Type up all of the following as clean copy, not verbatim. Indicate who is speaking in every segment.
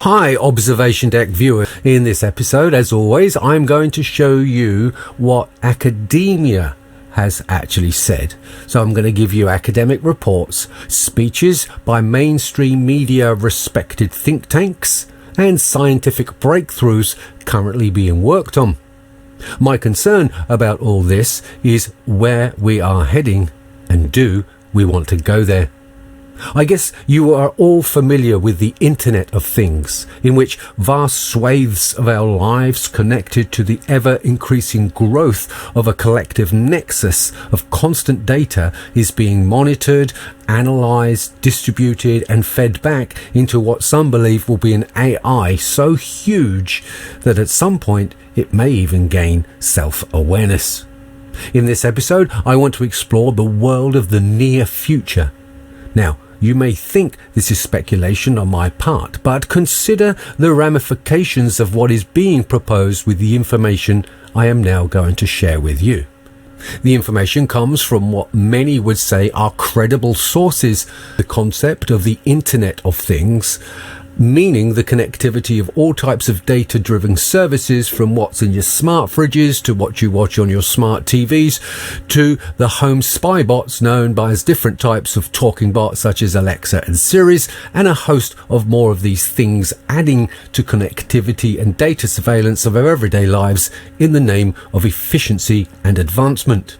Speaker 1: Hi Observation Deck viewer. In this episode, as always, I'm going to show you what academia has actually said. So I'm going to give you academic reports, speeches by mainstream media respected think tanks, and scientific breakthroughs currently being worked on. My concern about all this is where we are heading, and do we want to go there? I guess you are all familiar with the Internet of Things, in which vast swathes of our lives connected to the ever-increasing growth of a collective nexus of constant data is being monitored, analysed, distributed and fed back into what some believe will be an AI so huge that at some point it may even gain self-awareness. In this episode, I want to explore the world of the near future. Now, you may think this is speculation on my part, but consider the ramifications of what is being proposed with the information I am now going to share with you. The information comes from what many would say are credible sources. The concept of the Internet of Things, meaning the connectivity of all types of data-driven services, from what's in your smart fridges to what you watch on your smart TVs to the home spy bots known by as different types of talking bots such as Alexa and Siri, and a host of more of these things adding to connectivity and data surveillance of our everyday lives in the name of efficiency and advancement.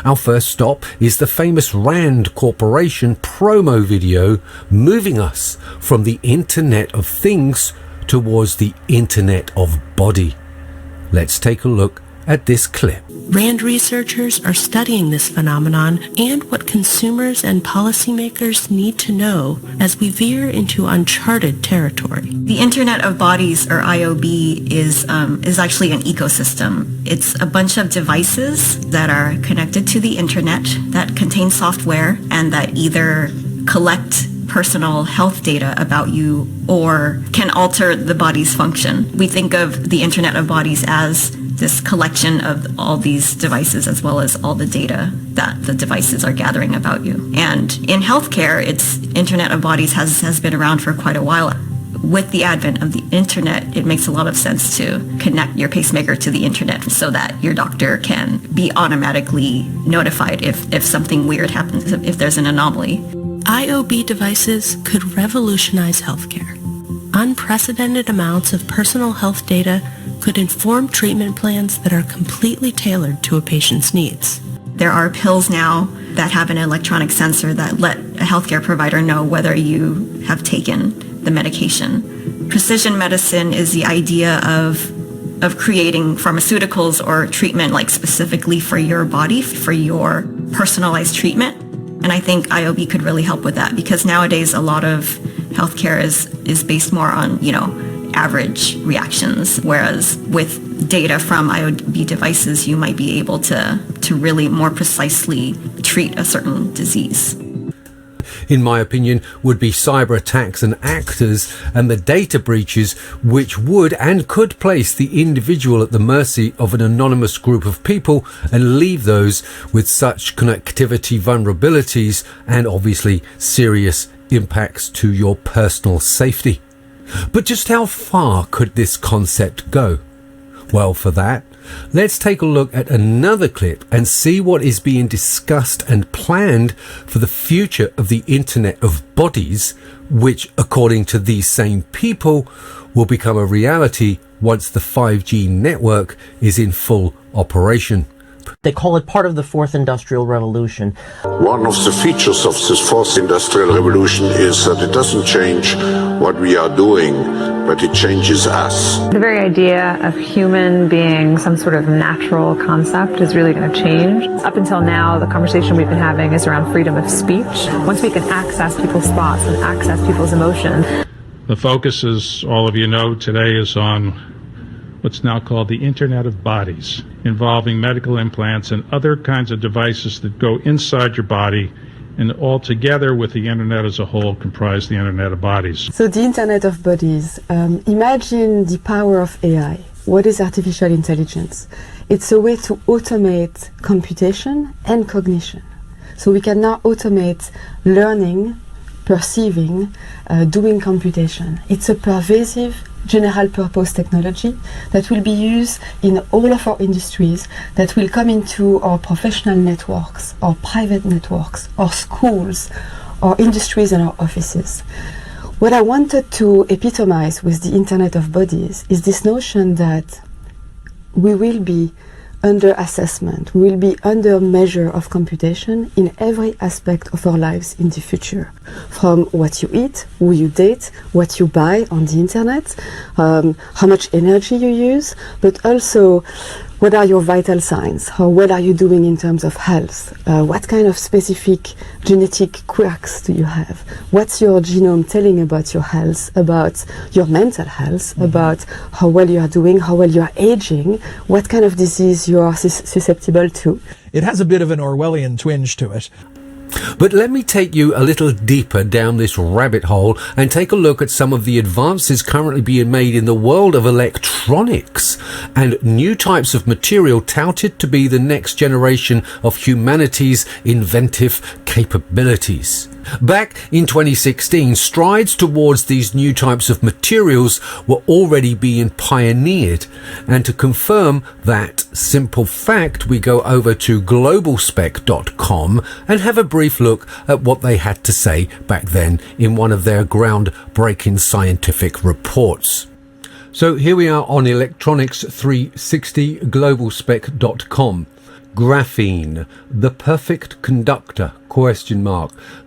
Speaker 1: Our first stop is the famous Rand Corporation promo video, moving us from the Internet of Things towards the Internet of Body. Let's take a look at this clip.
Speaker 2: Rand researchers are studying this phenomenon and what consumers and policymakers need to know as we veer into uncharted territory.
Speaker 3: The Internet of Bodies, or IOB, is actually an ecosystem. It's a bunch of devices that are connected to the Internet that contain software and that either collect personal health data about you or can alter the body's function. We think of the Internet of Bodies as this collection of all these devices as well as all the data that the devices are gathering about you. And in healthcare, Internet of Bodies has been around for quite a while. With the advent of the Internet, it makes a lot of sense to connect your pacemaker to the Internet so that your doctor can be automatically notified if something weird happens, if there's an anomaly.
Speaker 2: IOB devices could revolutionize healthcare. Unprecedented amounts of personal health data could inform treatment plans that are completely tailored to a patient's needs.
Speaker 3: There are pills now that have an electronic sensor that let a healthcare provider know whether you have taken the medication. Precision medicine is the idea of creating pharmaceuticals or treatment like specifically for your body, for your personalized treatment. And I think IOB could really help with that, because nowadays a lot of healthcare is based more on, average reactions, whereas with data from IOB devices, you might be able to really more precisely treat a certain disease.
Speaker 1: In my opinion, would be cyber attacks and actors and the data breaches which would and could place the individual at the mercy of an anonymous group of people and leave those with such connectivity vulnerabilities and obviously serious impacts to your personal safety. But just how far could this concept go? Well, for that, let's take a look at another clip and see what is being discussed and planned for the future of the Internet of Bodies, which, according to these same people, will become a reality once the 5G network is in full operation.
Speaker 4: They call it part of the fourth industrial revolution.
Speaker 5: One of the features of this fourth industrial revolution is that it doesn't change what we are doing, but it changes us.
Speaker 6: The very idea of human being some sort of natural concept is really going to change. Up until now, the conversation we've been having is around freedom of speech. Once we can access people's thoughts and access people's emotions.
Speaker 7: The focus, as all of you know, today is on what's now called the Internet of Bodies, involving medical implants and other kinds of devices that go inside your body and all together with the Internet as a whole comprise the Internet of Bodies.
Speaker 8: So the Internet of Bodies, imagine the power of AI. What is artificial intelligence? It's a way to automate computation and cognition. So we can now automate learning perceiving, doing computation. It's a pervasive general purpose technology that will be used in all of our industries, that will come into our professional networks, our private networks, our schools, our industries and our offices. What I wanted to epitomize with the Internet of Bodies is this notion that we will be under assessment, we will be under measure of computation in every aspect of our lives in the future. From what you eat, who you date, what you buy on the internet, how much energy you use, but also what are your vital signs? How well are you doing in terms of health? What kind of specific genetic quirks do you have? What's your genome telling about your health, about your mental health, about how well you are doing, how well you are aging, what kind of disease you are susceptible to?
Speaker 9: It has a bit of an Orwellian twinge to it.
Speaker 1: But let me take you a little deeper down this rabbit hole and take a look at some of the advances currently being made in the world of electronics and new types of material touted to be the next generation of humanity's inventive capabilities. Back in 2016, strides towards these new types of materials were already being pioneered. And to confirm that simple fact, we go over to globalspec.com and have a brief look at what they had to say back then in one of their groundbreaking scientific reports. So here we are on Electronics 360, globalspec.com. Graphene, the perfect conductor, ?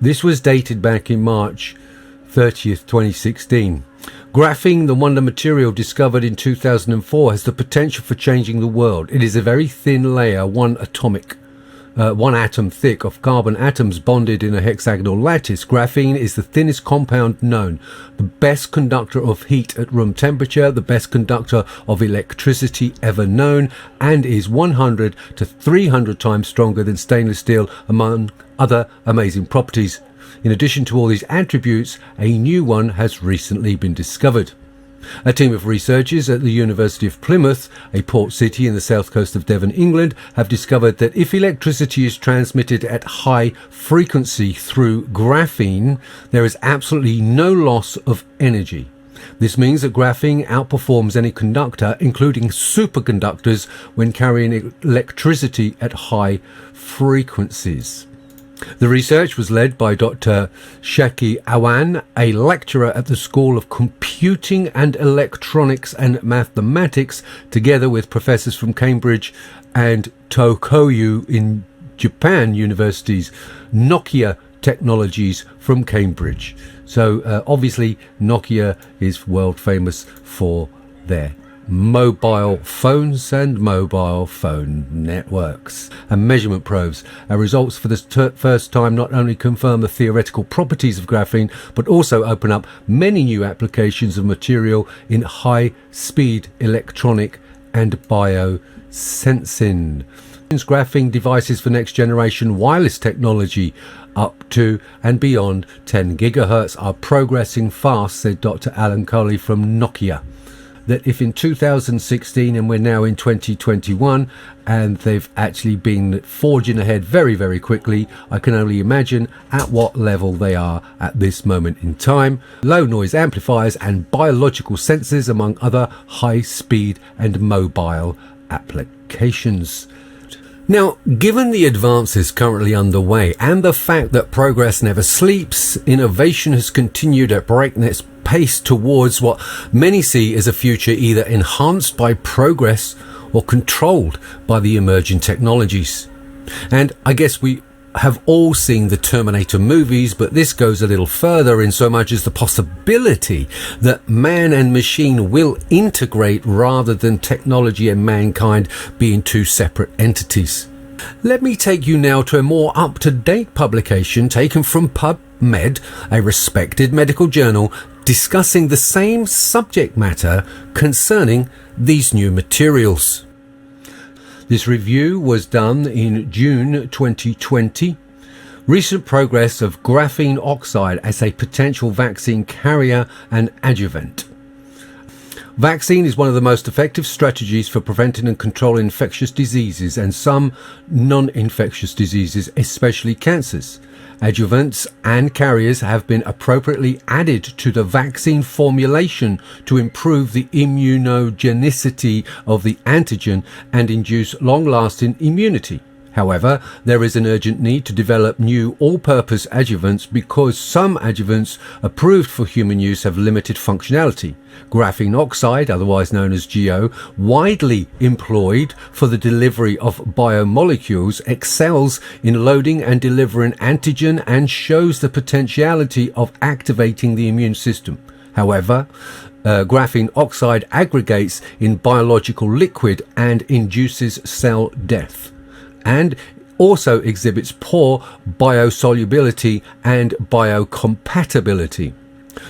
Speaker 1: This was dated back in March 30th, 2016. Graphene, the wonder material discovered in 2004, has the potential for changing the world. It is a very thin layer, one atom thick of carbon atoms bonded in a hexagonal lattice. Graphene is the thinnest compound known, the best conductor of heat at room temperature, the best conductor of electricity ever known, and is 100 to 300 times stronger than stainless steel, among other amazing properties. In addition to all these attributes, a new one has recently been discovered. A team of researchers at the University of Plymouth, a port city in the south coast of Devon, England, have discovered that if electricity is transmitted at high frequency through graphene, there is absolutely no loss of energy. This means that graphene outperforms any conductor, including superconductors, when carrying electricity at high frequencies. The research was led by Dr. Shaki Awan, a lecturer at the School of Computing and Electronics and Mathematics, together with professors from Cambridge and Tohoku in Japan universities, Nokia Technologies from Cambridge. So obviously Nokia is world famous for their mobile phones and mobile phone networks. And measurement probes. Our results for the first time not only confirm the theoretical properties of graphene, but also open up many new applications of material in high-speed electronic and biosensing. Graphene devices for next-generation wireless technology up to and beyond 10 gigahertz are progressing fast, said Dr. Alan Coley from Nokia. That if in 2016 and we're now in 2021 and they've actually been forging ahead very, very quickly, I can only imagine at what level they are at this moment in time. Low noise amplifiers and biological sensors, among other high speed and mobile applications. Now, given the advances currently underway and the fact that progress never sleeps, innovation has continued at breakneck pace towards what many see as a future either enhanced by progress or controlled by the emerging technologies. And I guess we have all seen the Terminator movies, but this goes a little further in so much as the possibility that man and machine will integrate rather than technology and mankind being two separate entities. Let me take you now to a more up-to-date publication taken from PubMed, a respected medical journal, discussing the same subject matter concerning these new materials. This review was done in June 2020. Recent progress of graphene oxide as a potential vaccine carrier and adjuvant. Vaccine is one of the most effective strategies for preventing and controlling infectious diseases and some non-infectious diseases, especially cancers. Adjuvants and carriers have been appropriately added to the vaccine formulation to improve the immunogenicity of the antigen and induce long-lasting immunity. However, there is an urgent need to develop new all-purpose adjuvants because some adjuvants approved for human use have limited functionality. Graphene oxide, otherwise known as GO, widely employed for the delivery of biomolecules, excels in loading and delivering antigen and shows the potentiality of activating the immune system. However, graphene oxide aggregates in biological liquid and induces cell death, and also exhibits poor biosolubility and biocompatibility.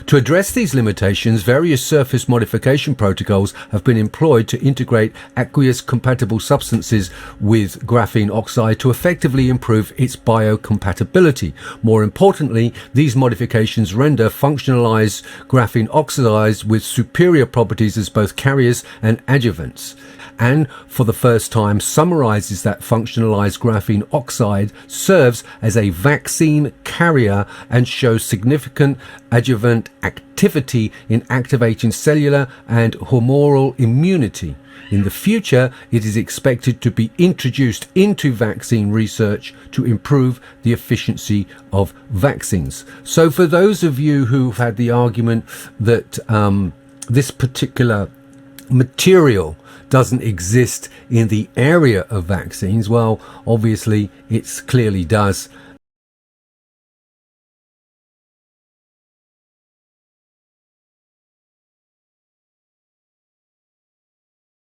Speaker 1: To address these limitations, various surface modification protocols have been employed to integrate aqueous compatible substances with graphene oxide to effectively improve its biocompatibility. More importantly, these modifications render functionalized graphene oxides with superior properties as both carriers and adjuvants, and for the first time summarizes that functionalized graphene oxide serves as a vaccine carrier and shows significant adjuvant activity in activating cellular and humoral immunity. In the future, it is expected to be introduced into vaccine research to improve the efficiency of vaccines. So for those of you who've had the argument that this particular material doesn't exist in the area of vaccines, well, obviously it clearly does,